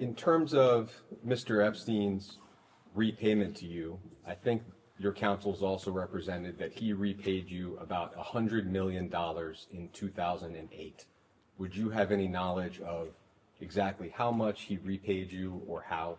in terms of Mr. Epstein's repayment to you, I think your counsel's also represented that he repaid you about $100 million in 2008. Would you have any knowledge of exactly how much he repaid you or how?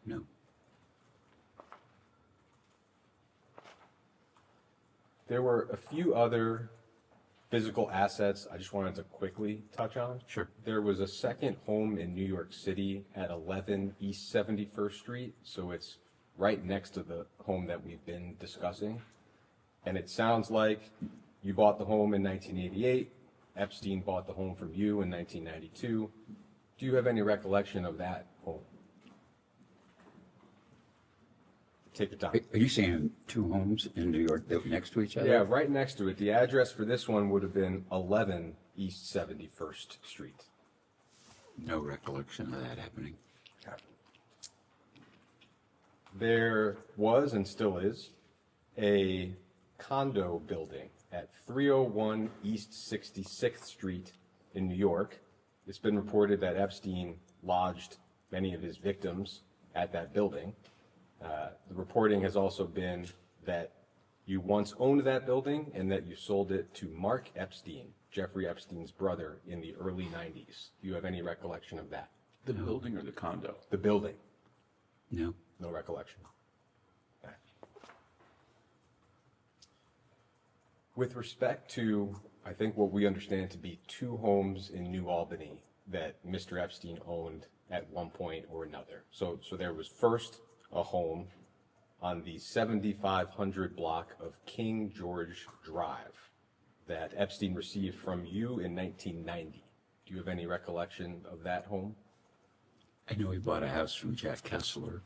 No. There were a few other physical assets I just wanted to quickly touch on. Sure. There was a second home in New York City at 11 East 71st Street, so it's right next to the home that we've been discussing. And it sounds like you bought the home in 1988, Epstein bought the home from you in 1992. Do you have any recollection of that home? Take your time. Are you saying two homes in New York that were next to each other? Yeah, right next to it. The address for this one would have been 11 East 71st Street. No recollection of that happening. There was and still is a condo building at 301 East 66th Street in New York. It's been reported that Epstein lodged many of his victims at that building. The reporting has also been that you once owned that building and that you sold it to Mark Epstein, Jeffrey Epstein's brother, in the early 90s. Do you have any recollection of that? The building or the condo? The building. No. No recollection. Okay. With respect to, I think, what we understand to be two homes in New Albany that Mr. Epstein owned at one point or another. So there was first a home on the 7500 block of King George Drive that Epstein received from you in 1990. Do you have any recollection of that home? I know he bought a house from Jack Kessler,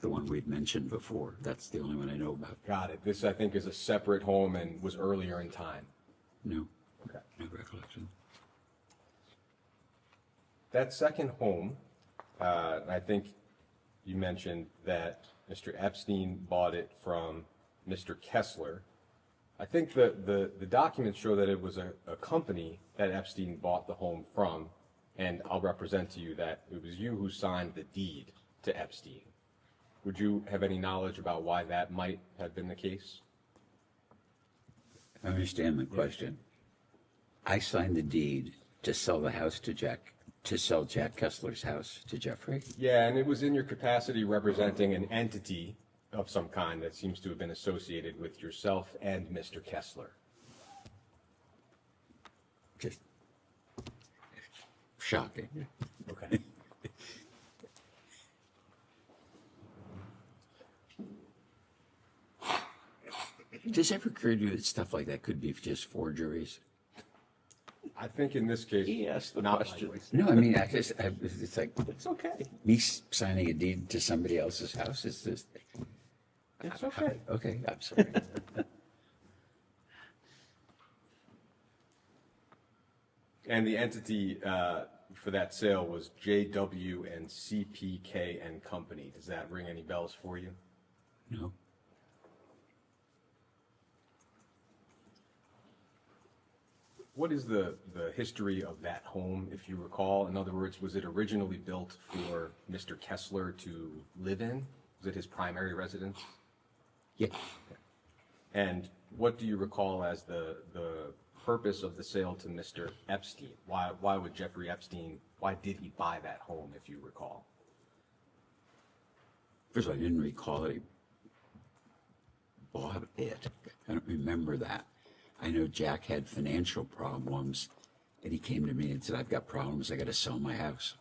the one we'd mentioned before. That's the only one I know about. Got it. This, I think, is a separate home and was earlier in time. No. Okay. No recollection. That second home, I think you mentioned that Mr. Epstein bought it from Mr. Kessler. I think the documents show that it was a company that Epstein bought the home from, and I'll represent to you that it was you who signed the deed to Epstein. Would you have any knowledge about why that might have been the case? I understand the question. I signed the deed to sell the house to sell Jack Kessler's house to Jeffrey. Yeah, and it was in your capacity representing an entity of some kind that seems to have been associated with yourself and Mr. Kessler. Just shocking. Okay. Does it ever occur to you that stuff like that could be just forgeries? I think in this case, He asked the not question. likely. No, I mean, it's like It's okay. me signing a deed to somebody else's house. It's just It's okay. okay. I'm sorry. And the entity for that sale was JW and CPK and Company. Does that ring any bells for you? No. What is the history of that home, if you recall? In other words, was it originally built for Mr. Kessler to live in? Was it his primary residence? Yeah. And what do you recall as the purpose of the sale to Mr. Epstein? Why would Jeffrey Epstein, why did he buy that home, if you recall? First of all, I didn't recall that he bought it. I don't remember that. I know Jack had financial problems, and he came to me and said, I've got problems, I got to sell my house.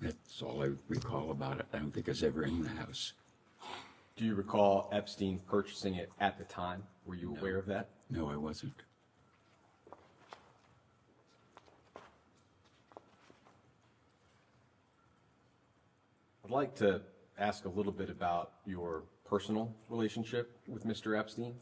That's all I recall about it. I don't think I was ever in the house. Do you recall Epstein purchasing it at the time? Were you aware of that? No, I wasn't. I'd like to ask a little bit about your personal relationship with Mr. Epstein.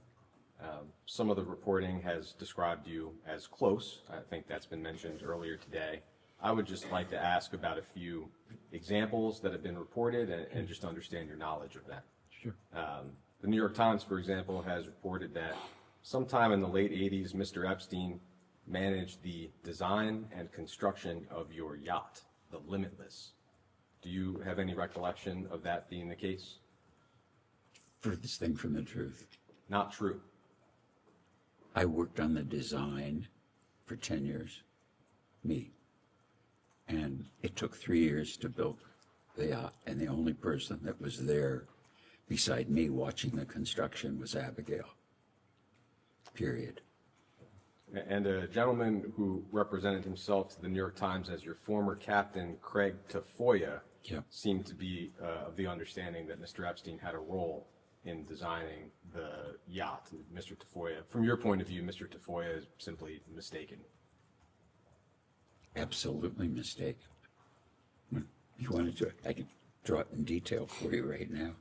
Some of the reporting has described you as close. I think that's been mentioned earlier today. I would just like to ask about a few examples that have been reported and just understand your knowledge of that. Sure. The New York Times, for example, has reported that sometime in the late 80s, Mr. Epstein managed the design and construction of your yacht. the limitless. Do you have any recollection of that being the case? Furthest thing from the truth. Not true. I worked on the design for 10 years, me. And it took 3 years to build the yacht. And the only person that was there beside me watching the construction was Abigail. Period. And a gentleman who represented himself to the New York Times as your former captain, Craig Tafoya, Yep. seemed to be of the understanding that Mr. Epstein had a role in designing the yacht. Mr. Tafoya, from your point of view, Mr. Tafoya is simply mistaken. Absolutely mistaken. If you wanted to, I could draw it in detail for you right now.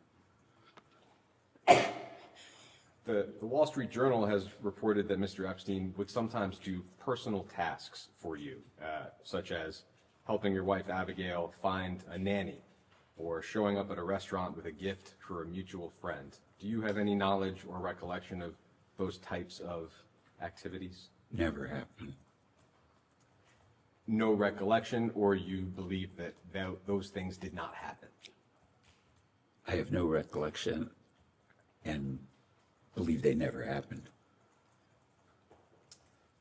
The Wall Street Journal has reported that Mr. Epstein would sometimes do personal tasks for you, such as helping your wife Abigail find a nanny or showing up at a restaurant with a gift for a mutual friend. Do you have any knowledge or recollection of those types of activities? Never happened. No recollection, or you believe that those things did not happen? I have no recollection and believe they never happened.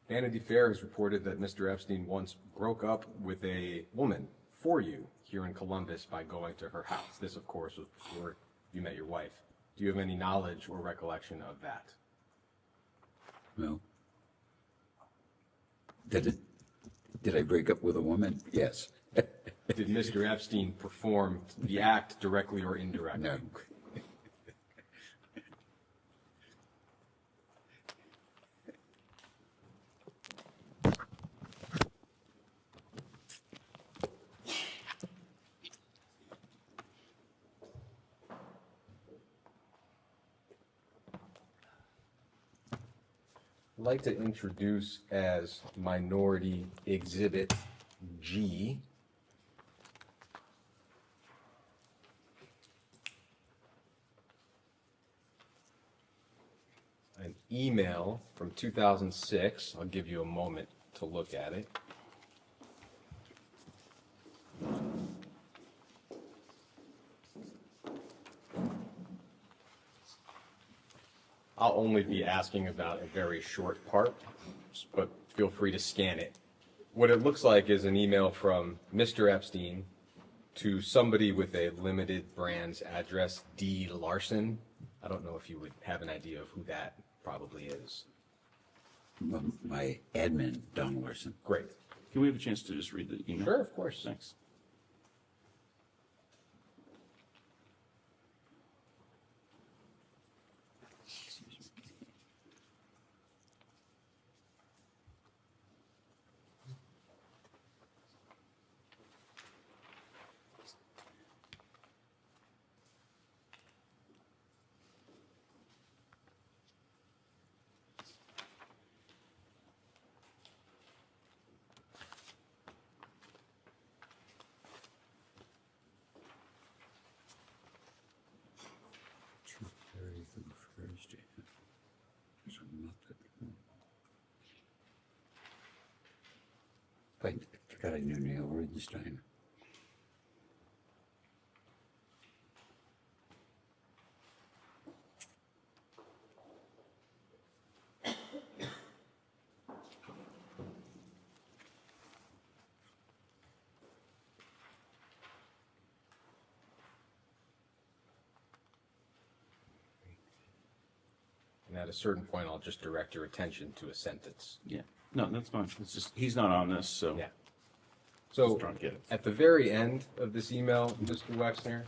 Vanity Fair has reported that Mr. Epstein once broke up with a woman for you here in Columbus by going to her house. This, of course, was before you met your wife. Do you have any knowledge or recollection of that? Well, did I break up with a woman? Yes. Did Mr. Epstein perform the act directly or indirectly? No. I'd like to introduce as Minority Exhibit G an email from 2006. I'll give you a moment to look at it. I'll only be asking about a very short part, but feel free to scan it. What it looks like is an email from Mr. Epstein to somebody with a limited brands address, D. Larson. I don't know if you would have an idea of who that probably is. My admin, Don Larson. Great. Can we have a chance to just read the email? Sure, of course. Thanks. I forgot I knew Neil Rubenstein. And at a certain point, I'll just direct your attention to a sentence. Yeah. No, that's fine. It's just, he's not on this, so. Yeah. So, Just trying to get it. at the very end of this email, Mr. Wexner,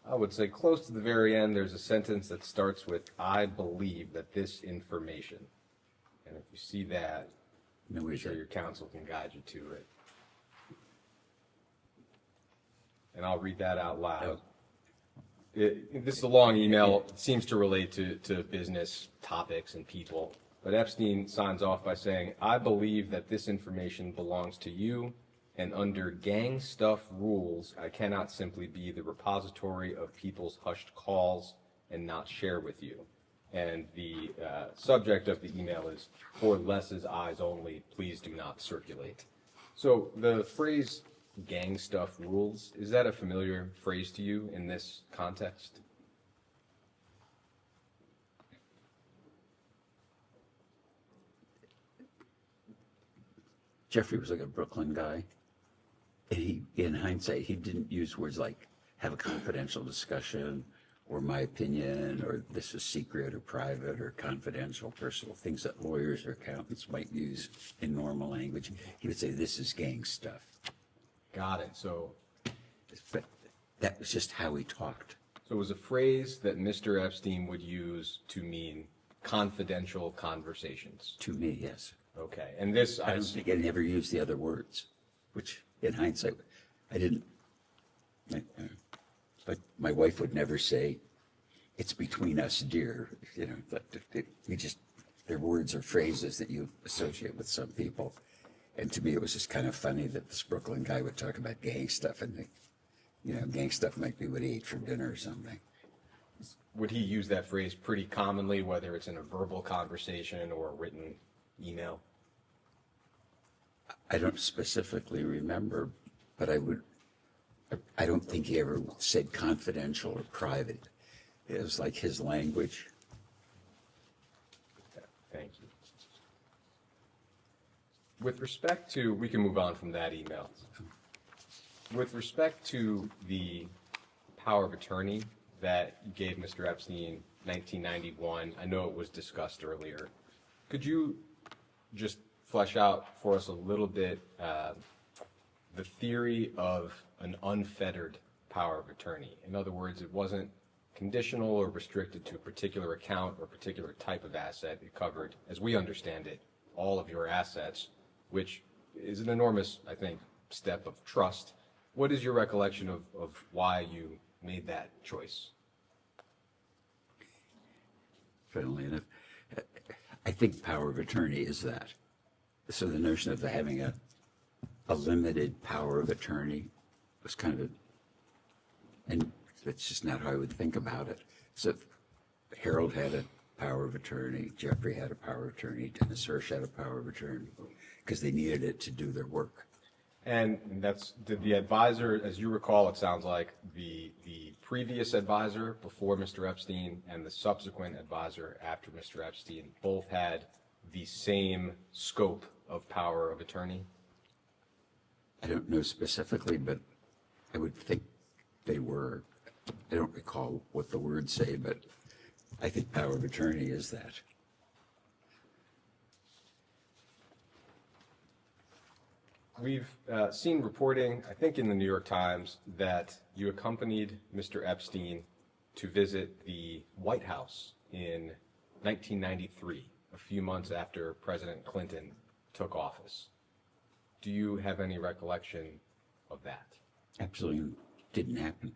I would say close to the very end, there's a sentence that starts with, I believe that this information. And if you see that, No, I'm where's sure that? your counsel can guide you to it. And I'll read that out loud. This is a long email. It seems to relate to business topics and people. But Epstein signs off by saying, I believe that this information belongs to you, and under gang stuff rules, I cannot simply be the repository of people's hushed calls and not share with you. And the subject of the email is, for Les's eyes only, please do not circulate. So the phrase gang stuff rules, is that a familiar phrase to you in this context? Jeffrey was like a Brooklyn guy. And he, in hindsight, he didn't use words like have a confidential discussion or my opinion or this is secret or private or confidential, personal, things that lawyers or accountants might use in normal language. He would say, this is gang stuff. Got it. So But that was just how he talked. it was a phrase that Mr. Epstein would use to mean confidential conversations. To me, yes. Okay. And this, I don't think I never used the other words, which in hindsight, I didn't. Like my wife would never say, it's between us, dear. You know, we just, they're words or phrases that you associate with some people. And to me, it was just kind of funny that this Brooklyn guy would talk about gang stuff and, gang stuff might be what he ate for dinner or something. would he use that phrase pretty commonly, whether it's in a verbal conversation or a written email? I don't specifically remember, but I don't think he ever said confidential or private. It was like his language. Okay, thank you. With respect to, we can move on from that email. With respect to the power of attorney that you gave Mr. Epstein 1991, I know it was discussed earlier. Could you just flesh out for us a little bit the theory of an unfettered power of attorney? In other words, it wasn't conditional or restricted to a particular account or particular type of asset. It covered, as we understand it, all of your assets, which is an enormous, I think, step of trust. What is your recollection of why you made that choice? Funnily enough, I think power of attorney is that. So the notion of having a limited power of attorney was kind of and that's just not how I would think about it. So Harold had a power of attorney, Jeffrey had a power of attorney, Dennis Hirsch had a power of attorney, because they needed it to do their work. And did the advisor, as you recall, it sounds like the previous advisor before Mr. Epstein and the subsequent advisor after Mr. Epstein both had the same scope of power of attorney? I don't know specifically, but I would think they were. I don't recall what the words say, but I think power of attorney is that. We've seen reporting, I think in the New York Times, that you accompanied Mr. Epstein to visit the White House in 1993, a few months after President Clinton took office. Do you have any recollection of that? Absolutely didn't happen.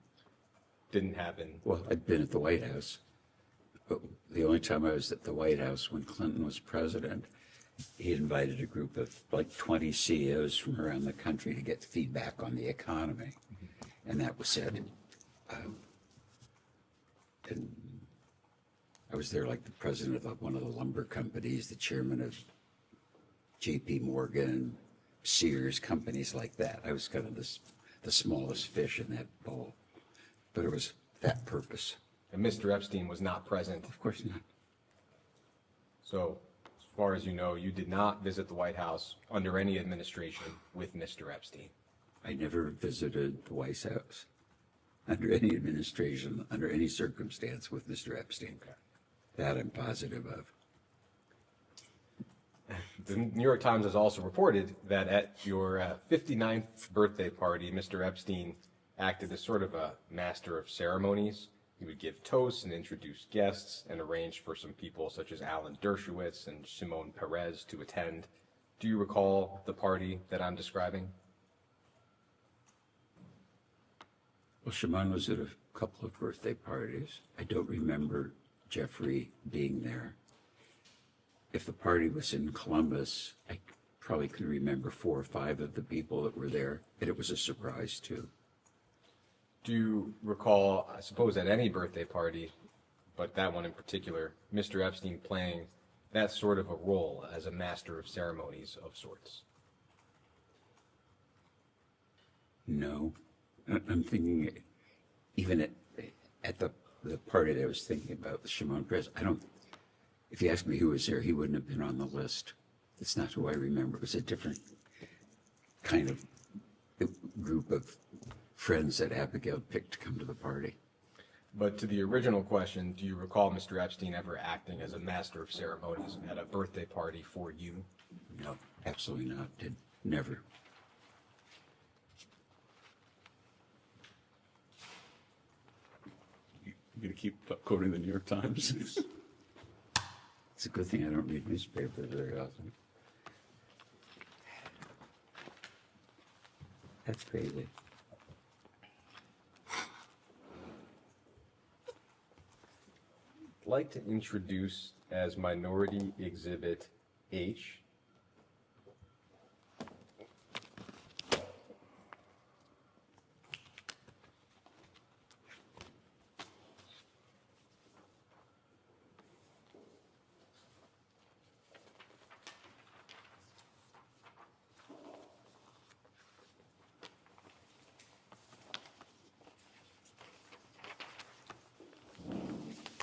Didn't happen. Well, I'd been at the White House, but the only time I was at the White House when Clinton was president, he invited a group of like 20 CEOs from around the country to get feedback on the economy. And that was said. And I was there like the president of one of the lumber companies, the chairman of JP Morgan, Sears, companies like that. I was kind of the smallest fish in that bowl. But it was that purpose. And Mr. Epstein was not present. Of course not. So, as far as you know, you did not visit the White House under any administration with Mr. Epstein. I never visited the White House under any administration, under any circumstance with Mr. Epstein. Okay. That I'm positive of. The New York Times has also reported that at your 59th birthday party, Mr. Epstein acted as sort of a master of ceremonies. He would give toasts and introduce guests and arrange for some people such as Alan Dershowitz and Shimon Peres to attend. Do you recall the party that I'm describing? Well, Shimon was at a couple of birthday parties. I don't remember Jeffrey being there. If the party was in Columbus, I probably could remember 4 or 5 of the people that were there, and it was a surprise too. Do you recall, I suppose at any birthday party, but that one in particular, Mr. Epstein playing that sort of a role as a master of ceremonies of sorts? No. I'm thinking, even at the party that I was thinking about, the Shimon Peres, if you ask me who was there, he wouldn't have been on the list. It's not who I remember. It was a different kind of group of friends that Abigail picked to come to the party. But to the original question, do you recall Mr. Epstein ever acting as a master of ceremonies at a birthday party for you? No, absolutely not. Never. You're going to keep quoting the New York Times? It's a good thing I don't read newspapers very often. That's crazy. I'd like to introduce as Minority Exhibit H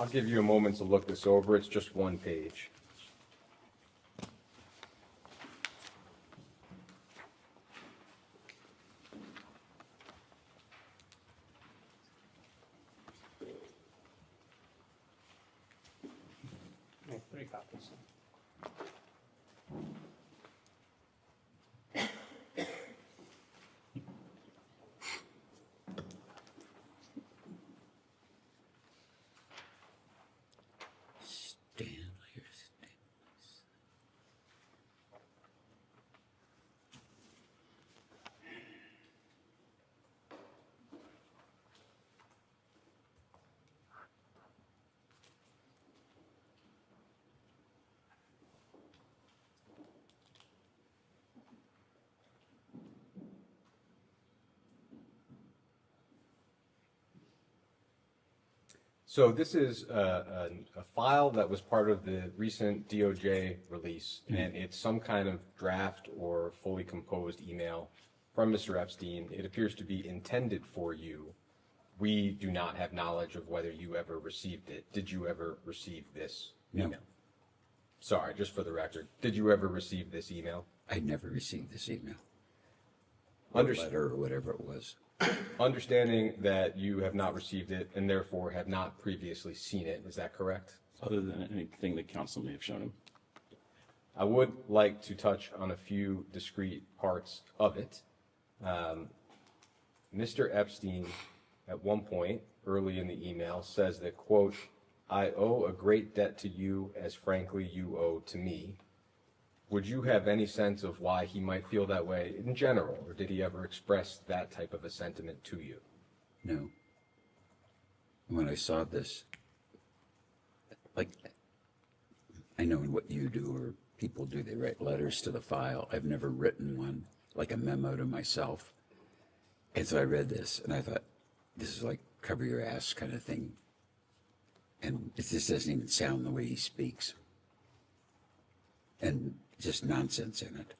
I'll give you a moment to look this over. It's just one page. Make 3 copies. Stanley or Stanley. So this is a file that was part of the recent DOJ release, and it's some kind of draft or fully composed email from Mr. Epstein. It appears to be intended for you. We do not have knowledge of whether you ever received it. Did you ever receive this No. email? Sorry, just for the record. Did you ever receive this email? I never received this email. Underst- Letter or whatever it was. Understanding that you have not received it and therefore have not previously seen it, is that correct? Other than anything that counsel may have shown him. I would like to touch on a few discrete parts of it. Mr. Epstein, at one point early in the email, says that, quote, "I owe a great debt to you as frankly you owe to me." Would you have any sense of why he might feel that way in general, or did he ever express that type of a sentiment to you? No. When I saw this, like, I know in what you do or people do, they write letters to the file. I've never written one, like a memo to myself. And so I read this and I thought, this is like cover your ass kind of thing. And it just doesn't even sound the way he speaks. And just nonsense in it.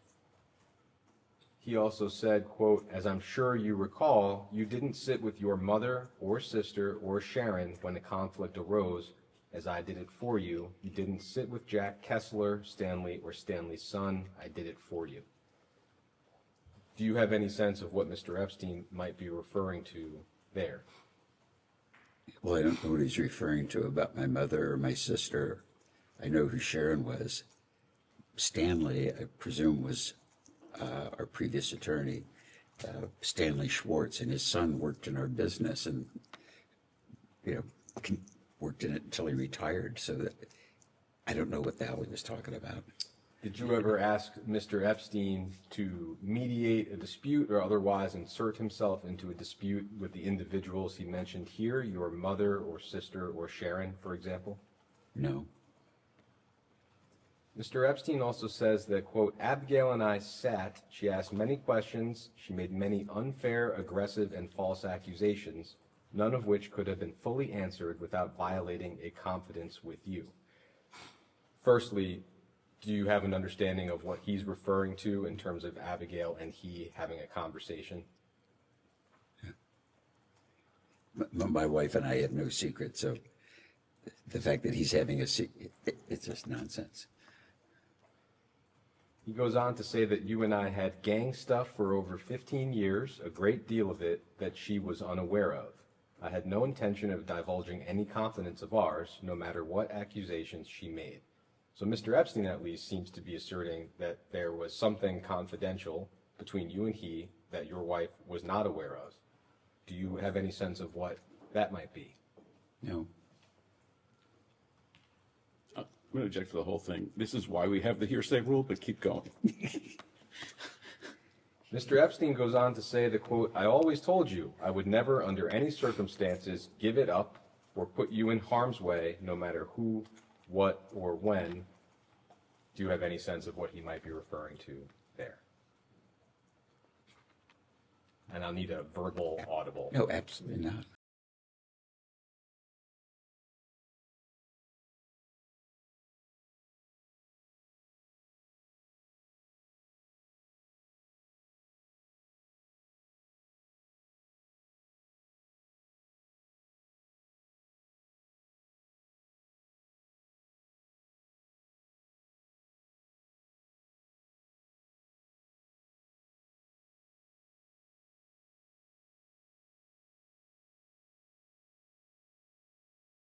He also said, quote, "As I'm sure you recall, you didn't sit with your mother or sister or Sharon when the conflict arose, as I did it for you. You didn't sit with Jack Kessler, Stanley, or Stanley's son. I did it for you." Do you have any sense of what Mr. Epstein might be referring to there? Well, I don't know what he's referring to about my mother or my sister. I know who Sharon was. Stanley, I presume, was our previous attorney, Stanley Schwartz, and his son worked in our business and, worked in it until he retired. So that I don't know what the hell he was talking about. Did you ever ask Mr. Epstein to mediate a dispute or otherwise insert himself into a dispute with the individuals he mentioned here, your mother or sister or Sharon, for example? No. Mr. Epstein also says that, quote, "Abigail and I sat, she asked many questions, she made many unfair, aggressive, and false accusations, none of which could have been fully answered without violating a confidence with you." Firstly, do you have an understanding of what he's referring to in terms of Abigail and he having a conversation? My wife and I have no secret, so the fact that he's having a secret, it's just nonsense. He goes on to say that you and I had gang stuff for over 15 years, a great deal of it that she was unaware of. I had no intention of divulging any confidence of ours, no matter what accusations she made. So Mr. Epstein at least seems to be asserting that there was something confidential between you and he that your wife was not aware of. Do you have any sense of what that might be? No. I'm going to object to the whole thing. This is why we have the hearsay rule, but keep going. Mr. Epstein goes on to say the quote, I always told you I would never under any circumstances give it up or put you in harm's way, no matter who, what, or when. Do you have any sense of what he might be referring to there? And I'll need a verbal audible. No, absolutely not.